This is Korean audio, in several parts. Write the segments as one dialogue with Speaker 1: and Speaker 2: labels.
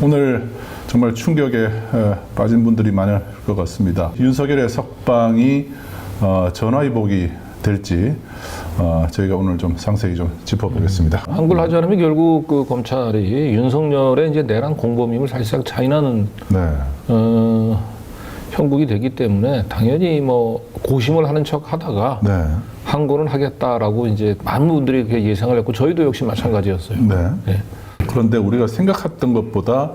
Speaker 1: 오늘 정말 충격에 빠진 분들이 많을 것 같습니다. 윤석열의 석방이 전화위복이 될지 저희가 오늘 좀 상세히 좀 짚어보겠습니다.
Speaker 2: 한글 하자면 결국 그 검찰이 윤석열의 이제 내란 공범임을 사실상 자인하는 형국이 되기 때문에 당연히 뭐 고심을 하는 척 하다가 항고는 하겠다라고 이제 많은 분들이 그렇게 예상을 했고 저희도 역시 마찬가지였어요.
Speaker 1: 네. 그런데 우리가 생각했던 것보다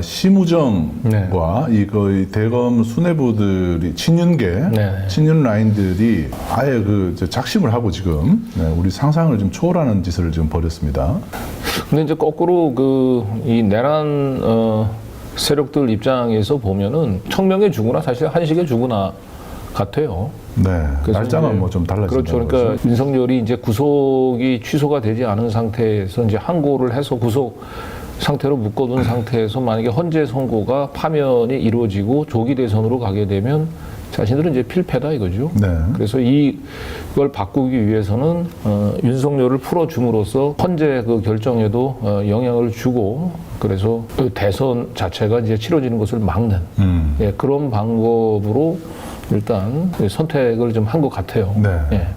Speaker 1: 심우정과 이 거의 대검 수뇌부들이 친윤 라인들이 아예 그 작심을 하고 지금 우리 상상을 좀 초월하는 짓을 지금 벌였습니다.
Speaker 2: 근데 이제 거꾸로 그 이 내란 세력들 입장에서 보면은 청명에 주구나 사실 한식에 주구나 같아요.
Speaker 1: 날짜만 뭐 좀 달라진
Speaker 2: 그렇죠. 그러니까 거죠. 윤석열이 이제 구속이 취소가 되지 않은 상태에서 이제 항고를 해서 구속 상태로 묶어둔 상태에서 만약에 헌재 선고가 파면이 이루어지고 조기 대선으로 가게 되면 자신들은 이제 필패다 이거죠. 그래서 이걸 바꾸기 위해서는 윤석열을 풀어줌으로써 헌재 그 결정에도 영향을 주고 그래서 그 대선 자체가 이제 치러지는 것을 막는 그런 방법으로 일단 선택을 좀 한 것 같아요.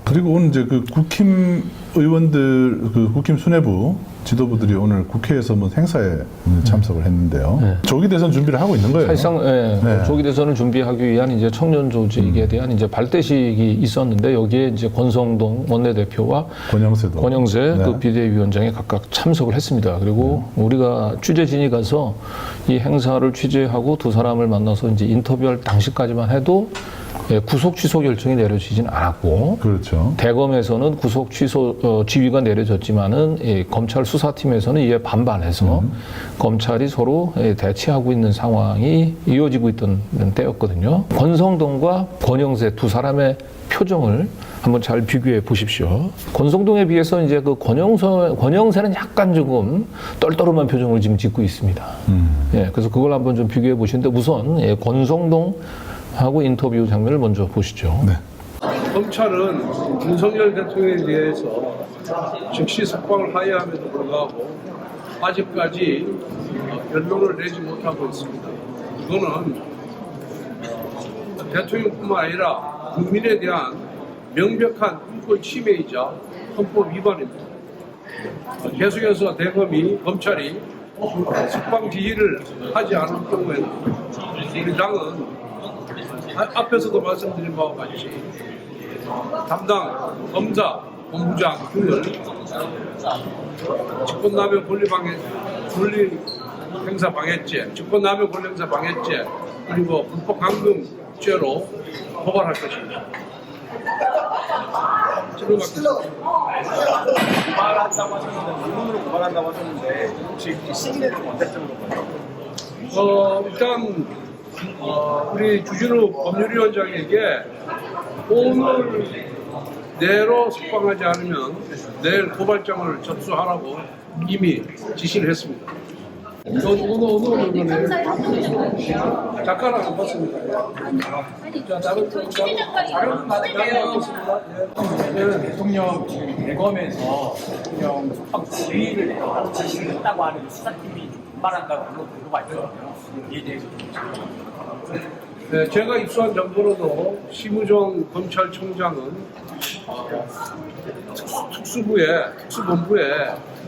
Speaker 1: 그리고 오늘 이제 그 국힘 의원들, 그 국힘 수뇌부 지도부들이 오늘 국회에서 뭐 행사에 참석을 했는데요. 조기 대선 준비를 하고 있는 거예요.
Speaker 2: 사실상 조기 대선을 준비하기 위한 이제 청년 조직에 대한 이제 발대식이 있었는데 여기에 이제 권성동 원내대표와 권영세 그 비대위원장이 각각 참석을 했습니다. 그리고 우리가 취재진이 가서 이 행사를 취재하고 두 사람을 만나서 이제 인터뷰할 당시까지만 해도 구속 취소 결정이 내려지진 않았고, 대검에서는 구속 취소 지휘가 내려졌지만은 검찰 수사팀에서는 이에 반발해서 검찰이 서로 대치하고 있는 상황이 이어지고 있던 때였거든요. 권성동과 권영세 두 사람의 표정을 한번 잘 비교해 보십시오. 권성동에 비해서 이제 그 권영세는 약간 조금 떨떠름한 표정을 지금 짓고 있습니다. 그래서 그걸 한번 좀 비교해 보시는데 우선 권성동 하고 인터뷰 장면을 먼저 보시죠.
Speaker 3: 검찰은 윤석열 대통령에 대해서 즉시 석방을 하야함에도 불구하고 아직까지 결론을 내지 못하고 있습니다. 이거는 대통령뿐만 아니라 국민에 대한 명백한 인권 침해이자 헌법 위반입니다. 계속해서 대검이 검찰이 석방 지휘를 하지 않을 경우에는 우리 당은 앞에서도 말씀드린 바와 같이 담당 검사, 본부장 등을 직권남용 권리 행사 방해죄, 직권남용 권리 행사 방해죄 그리고 불법 감금죄로 고발할 것입니다. 질문 받겠습니다.
Speaker 4: 고발한다고 하셨는데, 의문으로 고발한다고 하셨는데, 혹시 시기는 언제쯤으로 봐요?
Speaker 3: 일단 우리 주진우 법률위원장에게 오늘 내로 석방하지 않으면 내일 고발장을 접수하라고 이미 지시를 했습니다. 오늘 작가는 안 봤습니다. 자, 다른 작가는 받을게요.
Speaker 4: 대통령 지금 대검에서 대통령 석방 지휘를 했다고 하는 수사팀이 반발한다고 그런 보도가 있거든요. 이에 대해서
Speaker 3: 제가 입수한 정보로도 심우정 검찰총장은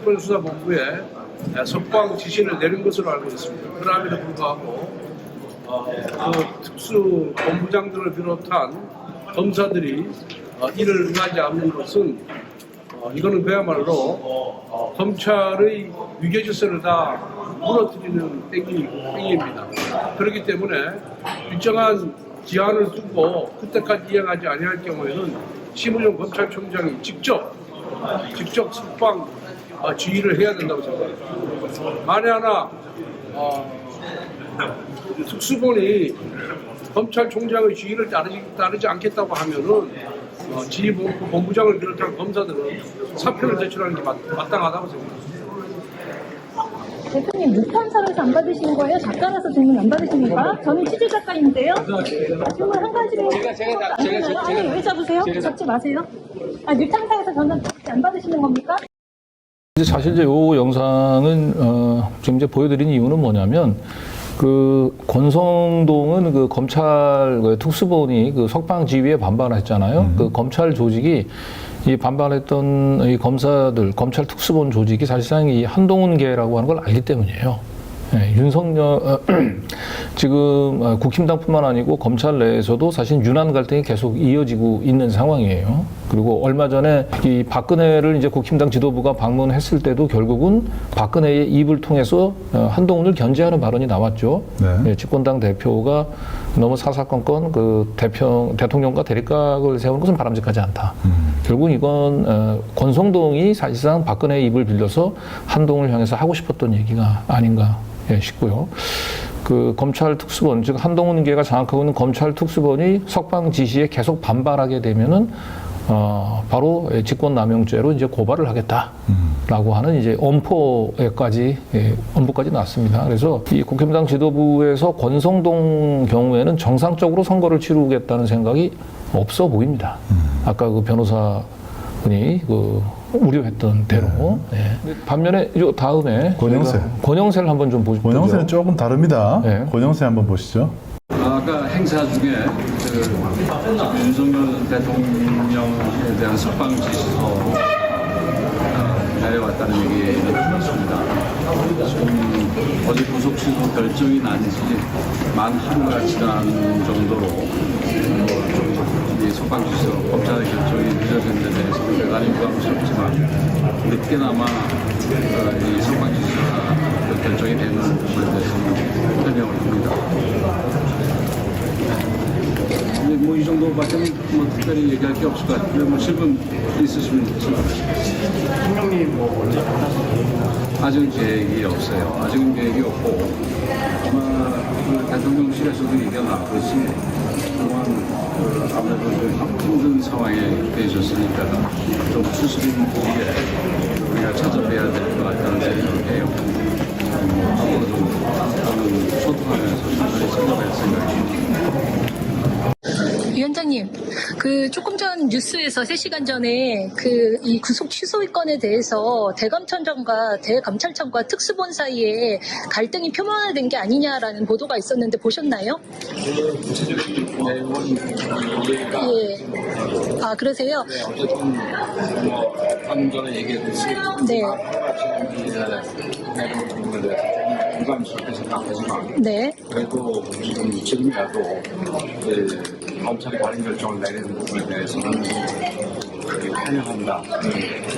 Speaker 3: 특별수사본부에 석방 지시를 내린 것으로 알고 있습니다. 그럼에도 불구하고 그 특수본부장들을 비롯한 검사들이 이를 응하지 않는 것은 이거는 그야말로 검찰의 위계질서를 다 무너뜨리는 행위입니다. 그렇기 때문에 일정한 기한을 두고 그때까지 이행하지 아니할 경우에는 심우정 검찰총장이 직접 석방 지휘를 해야 된다고 생각합니다. 만에 하나 특수본이 검찰총장의 지휘를 따르지 않겠다고 하면은 지휘본부장을 비롯한 검사들은 사표를 제출하는 게 마땅하다고 생각합니다.
Speaker 5: 대표님, 루탄사로서 안 받으시는 거예요? 작가라서 질문 안 받으십니까? 저는 취재 작가인데요. 질문 한 가지로. 제가 왜 잡으세요? 잡지 마세요. 루탄사에서 저는 안 받으시는 겁니까?
Speaker 2: 이제 사실 이제 요 영상은 지금 이제 보여드린 이유는 뭐냐면 그 권성동은 그 검찰 그 특수본이 그 석방 지휘에 반발했잖아요. 그 검찰 조직이 이 반발했던 이 검사들, 검찰 특수본 조직이 사실상 이 한동훈계라고 하는 걸 알기 때문이에요. 네, 윤석열 지금 국힘당뿐만 아니고 검찰 내에서도 사실 윤한 갈등이 계속 이어지고 있는 상황이에요. 그리고 얼마 전에 이 박근혜를 이제 국힘당 지도부가 방문했을 때도 결국은 박근혜의 입을 통해서 한동훈을 견제하는 발언이 나왔죠. 네, 집권당 대표가 너무 사사건건 그 대통령과 대립각을 세우는 것은 바람직하지 않다. 결국은 이건 권성동이 사실상 박근혜의 입을 빌려서 한동훈을 향해서 하고 싶었던 얘기가 아닌가 싶고요. 그 검찰 특수본, 즉 한동훈계가 장악하고 있는 검찰 특수본이 석방 지시에 계속 반발하게 되면은 바로 직권남용죄로 이제 고발을 하겠다라고 하는 이제 엄포까지 나왔습니다. 그래서 이 국힘당 지도부에서 권성동 경우에는 정상적으로 선거를 치르겠다는 생각이 없어 보입니다. 아까 그 변호사분이 그 우려했던 대로. 네. 반면에 요 다음에 권영세를 한번 좀 보시죠.
Speaker 1: 권영세는 조금 다릅니다. 네. 권영세 한번 보시죠.
Speaker 6: 아까 행사 중에 그 윤석열 대통령에 대한 석방 지시서 내려왔다는 얘기를 들었습니다. 지금 어제 구속 취소 결정이 난 지 만 하루가 지난 정도로 이 석방 지시서 검찰의 결정이 늦어진 데 대해서 대단히 부담스럽지만 늦게나마 이 석방 지시가 결정이 되는 부분에 대해서는 설명을 합니다. 뭐 이 정도밖에 뭐 특별히 얘기할 게 없을 것 같은데 뭐 질문 있으시면
Speaker 4: 대통령님 뭐 언제 만나서
Speaker 6: 아직은 계획이 없어요. 아직은 계획이 없고 아마 그 대통령실에서도 얘기가 나왔듯이 그동안 아무래도 좀 힘든 상황에 계셨으니까 좀 수습이 있게 우리가 찾아뵈야 될 것 같다는 생각을 해요. 앞으로 좀 소통하면서 천천히 찾아뵐 생각입니다.
Speaker 5: 위원장님, 그 조금 전 뉴스에서 3시간 전에 그 이 구속 취소 건에 대해서 대검찰청과 특수본 사이에 갈등이 표면화된 게 아니냐라는 보도가 있었는데 보셨나요?
Speaker 6: 구체적인 내용은 이해가
Speaker 5: 예. 아, 그러세요?
Speaker 6: 네, 어쨌든 뭐 방금 전에 얘기했듯이
Speaker 5: 네.
Speaker 6: 내용 부분에 대해서 부담스럽게 생각하지만
Speaker 5: 네.
Speaker 6: 그래도 지금이라도 검찰이 관련 결정을 내리는 부분에 대해서는 환영한다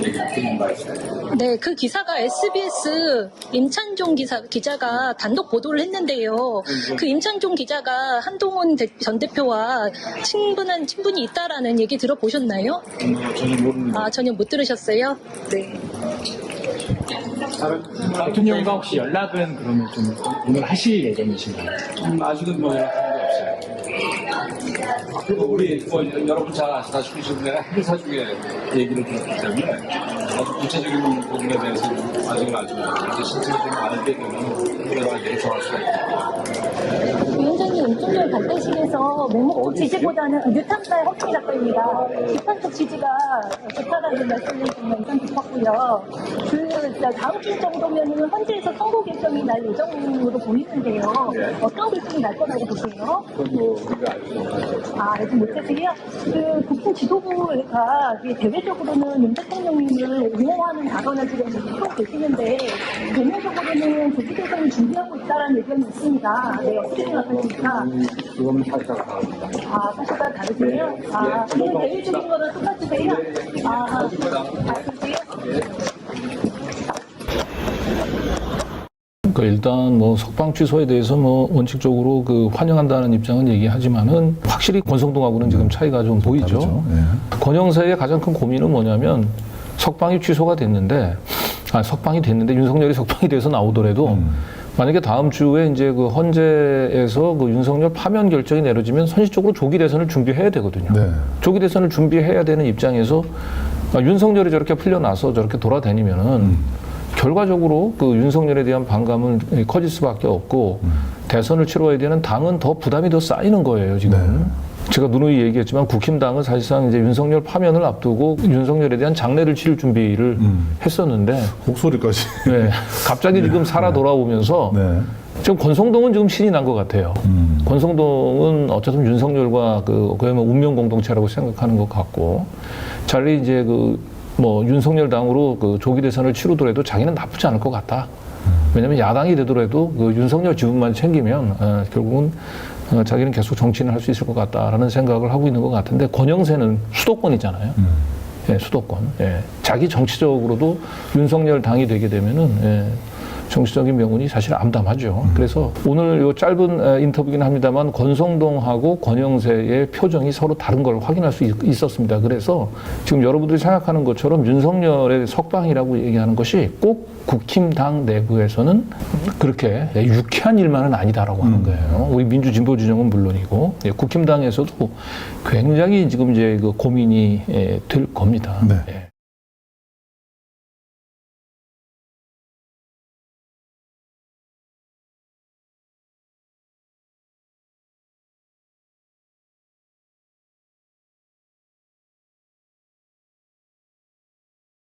Speaker 6: 얘기를 드린 바 있어요.
Speaker 5: 네, 그 기사가 SBS 임찬종 기자가 단독 보도를 했는데요. 그 임찬종 기자가 한동훈 전 대표와 친분이 있다라는 얘기 들어보셨나요?
Speaker 6: 전혀 모르는.
Speaker 5: 아, 전혀 못 들으셨어요? 네.
Speaker 4: 대통령과 혹시 연락은 그러면 좀 오늘 하실 예정이신가요?
Speaker 6: 아직은 뭐 연락한 게 없어요. 그리고 우리 뭐 여러분 잘 아시다시피 지금 내가 회사 중에 얘기를 들었기 때문에 아주 구체적인 부분에 대해서는 아직은 아직 실체가 좀 많을 때 되면 여러 가지 정할 수가 있습니다.
Speaker 5: 위원장님, 윤석열 발대식에서 맹목적 지지보다는 유탄가의 허투기 사건입니다. 비판적 지지가 좋다라는 말씀을 정말 인상 깊었고요. 다음 주 정도면은 헌재에서 선고 결정이 날 예정으로 보이는데요. 어떤 결정이 날 거라고 보세요?
Speaker 6: 그건 뭐 우리가 알 수 없는.
Speaker 5: 아, 알지 못하세요? 그 국회 지도부가 대외적으로는 윤 대통령님을 옹호하는 발언을 지금 하고 계시는데 대내적으로는 조기 대선을 준비하고 있다는 의견이 있습니다. 네, 어떻게 생각하십니까?
Speaker 6: 그거는 사실과 다릅니다.
Speaker 5: 아, 사실과 다르세요? 아, 그냥 대외적인 거는 똑같으세요? 아, 그러세요?
Speaker 2: 그러니까 일단 뭐 석방 취소에 대해서 뭐 원칙적으로 그 환영한다는 입장은 얘기하지만은 확실히 권성동하고는 지금 차이가 좀 보이죠.
Speaker 1: 네.
Speaker 2: 권영세의 가장 큰 고민은 뭐냐면 석방이 취소가 됐는데, 석방이 됐는데 윤석열이 석방이 돼서 나오더라도 만약에 다음 주에 이제 그 헌재에서 그 윤석열 파면 결정이 내려지면 선식적으로 조기 대선을 준비해야 되거든요.
Speaker 1: 네. 조기
Speaker 2: 대선을 준비해야 되는 입장에서 윤석열이 저렇게 풀려나서 저렇게 돌아다니면은 결과적으로 그 윤석열에 대한 반감은 커질 수밖에 없고 대선을 치러야 되는 당은 더 부담이 더 쌓이는 거예요, 지금. 제가 누누이 얘기했지만 국힘당은 사실상 이제 윤석열 파면을 앞두고 윤석열에 대한 장례를 치를 준비를 했었는데
Speaker 1: 목소리까지.
Speaker 2: 네, 갑자기 지금 살아 돌아오면서
Speaker 1: 네.
Speaker 2: 지금 권성동은 지금 신이 난 것 같아요. 권성동은 어쨌든 윤석열과 거의 뭐 운명 공동체라고 생각하는 것 같고, 차라리 이제 윤석열 당으로 조기 대선을 치르더라도 자기는 나쁘지 않을 것 같다. 왜냐면 야당이 되더라도 윤석열 지분만 챙기면 결국은 자기는 계속 정치인을 할 수 있을 것 같다라는 생각을 하고 있는 것 같은데, 권영세는 수도권이잖아요. 예, 수도권. 예. 자기 정치적으로도 윤석열 당이 되게 되면은, 예, 정치적인 명운이 사실 암담하죠. 그래서 오늘 요 짧은 인터뷰긴 합니다만 권성동하고 권영세의 표정이 서로 다른 걸 확인할 수 있었습니다. 그래서 지금 여러분들이 생각하는 것처럼 윤석열의 석방이라고 얘기하는 것이 꼭 국힘당 내부에서는 그렇게 유쾌한 일만은 아니다라고 하는 거예요. 우리 민주진보 진영은 물론이고, 예, 국힘당에서도 굉장히 지금 이제 고민이 될 겁니다.
Speaker 1: 네.
Speaker 2: 예.